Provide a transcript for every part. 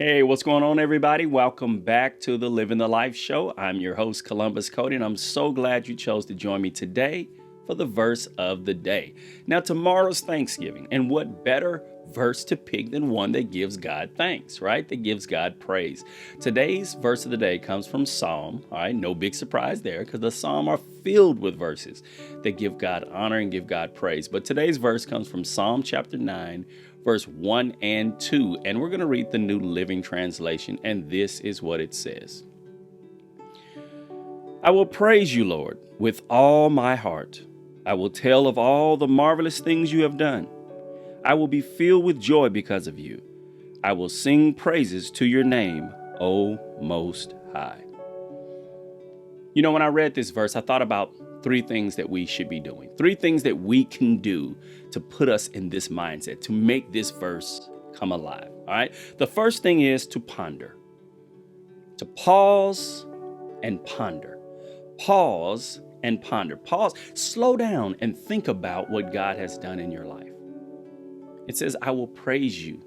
Hey, what's going on, everybody? Welcome back to the Living the Life Show. I'm your host, Columbus Cody, and I'm so glad you chose to join me today for the verse of the day. Now, tomorrow's Thanksgiving, and what better verse to pick than one that gives God thanks, right? That gives God praise. Today's verse of the day comes from Psalm, all right? No big surprise there, because the Psalm are filled with verses that give God honor and give God praise. But today's verse comes from Psalm chapter 9, verse 1 and 2, and we're going to read the New Living Translation, and this is what it says. I will praise you, Lord, with all my heart. I will tell of all the marvelous things you have done. I will be filled with joy because of you. I will sing praises to your name, O Most High. You know, when I read this verse, I thought about three things that we should be doing, three things that we can do to put us in this mindset, to make this verse come alive. All right. The first thing is to ponder, to pause and ponder. Pause and ponder. Pause, slow down and think about what God has done in your life. It says, I will praise you.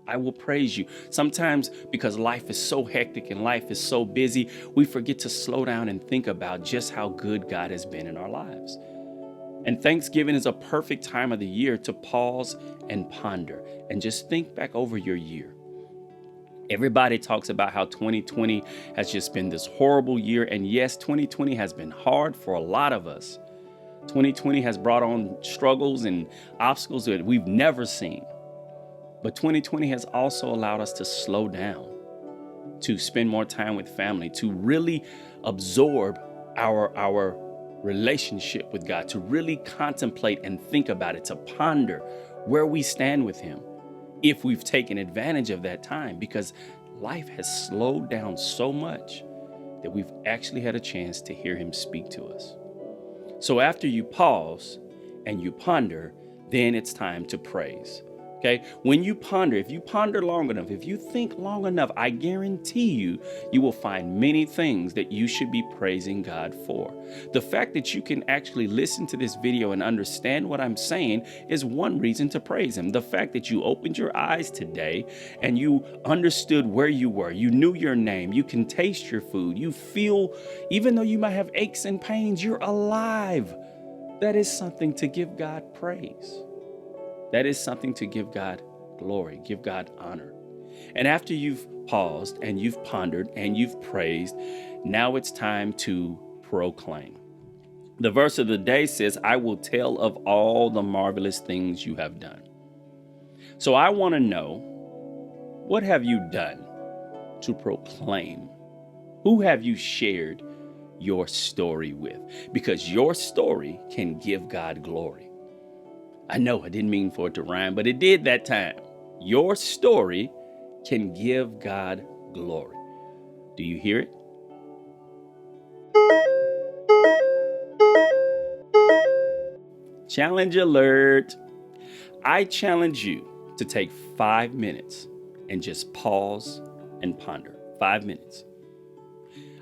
I will praise you. Sometimes because life is so hectic and life is so busy, we forget to slow down and think about just how good God has been in our lives. And Thanksgiving is a perfect time of the year to pause and ponder and just think back over your year. Everybody talks about how 2020 has just been this horrible year. And yes, 2020 has been hard for a lot of us. 2020 has brought on struggles and obstacles that we've never seen. But 2020 has also allowed us to slow down, to spend more time with family, to really absorb our relationship with God, to really contemplate and think about it, to ponder where we stand with Him, if we've taken advantage of that time, because life has slowed down so much that we've actually had a chance to hear Him speak to us. So after you pause and you ponder, then it's time to praise. Okay, when you ponder, if you ponder long enough, if you think long enough, I guarantee you will find many things that you should be praising God for. The fact that you can actually listen to this video and understand what I'm saying is one reason to praise Him. The fact that you opened your eyes today and you understood where you were, you knew your name, you can taste your food, you feel, even though you might have aches and pains, you're alive. That is something to give God praise. That is something to give God glory, give God honor. And after you've paused and you've pondered and you've praised, now it's time to proclaim. The verse of the day says, I will tell of all the marvelous things you have done. So I want to know, what have you done to proclaim? Who have you shared your story with? Because your story can give God glory. I know I didn't mean for it to rhyme, but it did that time. Your story can give God glory. Do you hear it? Challenge alert. I challenge you to take 5 minutes and just pause and ponder. 5 minutes.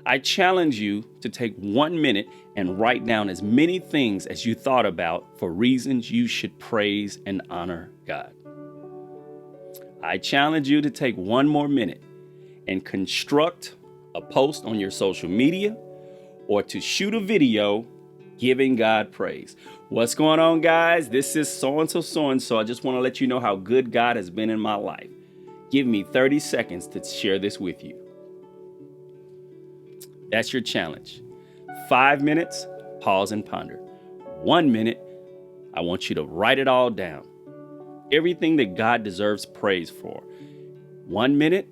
I challenge you to take 1 minute and write down as many things as you thought about for reasons you should praise and honor God. I challenge you to take 1 more minute and construct a post on your social media or to shoot a video giving God praise. What's going on, guys? This is so-and-so. I just want to let you know how good God has been in my life. Give me 30 seconds to share this with you. That's your challenge. 5 minutes, pause and ponder. 1 minute, I want you to write it all down. Everything that God deserves praise for. 1 minute,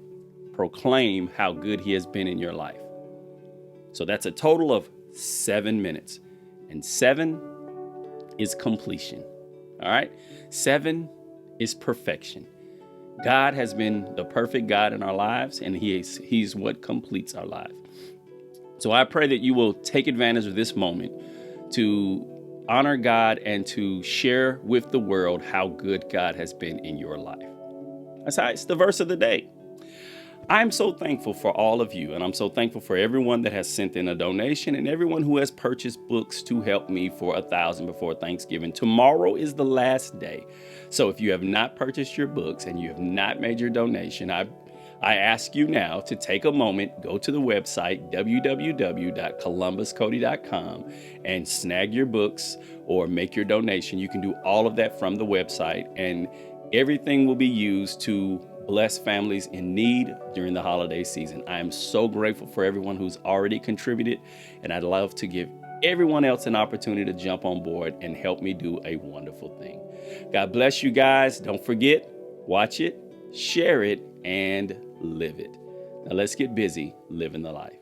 proclaim how good He has been in your life. So that's a total of 7 minutes. And 7 is completion. All right? 7 is perfection. God has been the perfect God in our lives, and He's what completes our lives. So I pray that you will take advantage of this moment to honor God and to share with the world how good God has been in your life. It's the verse of the day. I'm so thankful for all of you, and I'm so thankful for everyone that has sent in a donation and everyone who has purchased books to help me for 1,000 before Thanksgiving. Tomorrow is the last day. So if you have not purchased your books and you have not made your donation, I ask you now to take a moment, go to the website, www.columbuscody.com, and snag your books or make your donation. You can do all of that from the website, and everything will be used to bless families in need during the holiday season. I am so grateful for everyone who's already contributed, and I'd love to give everyone else an opportunity to jump on board and help me do a wonderful thing. God bless you guys. Don't forget, watch it, share it, and live it. Now let's get busy living the life.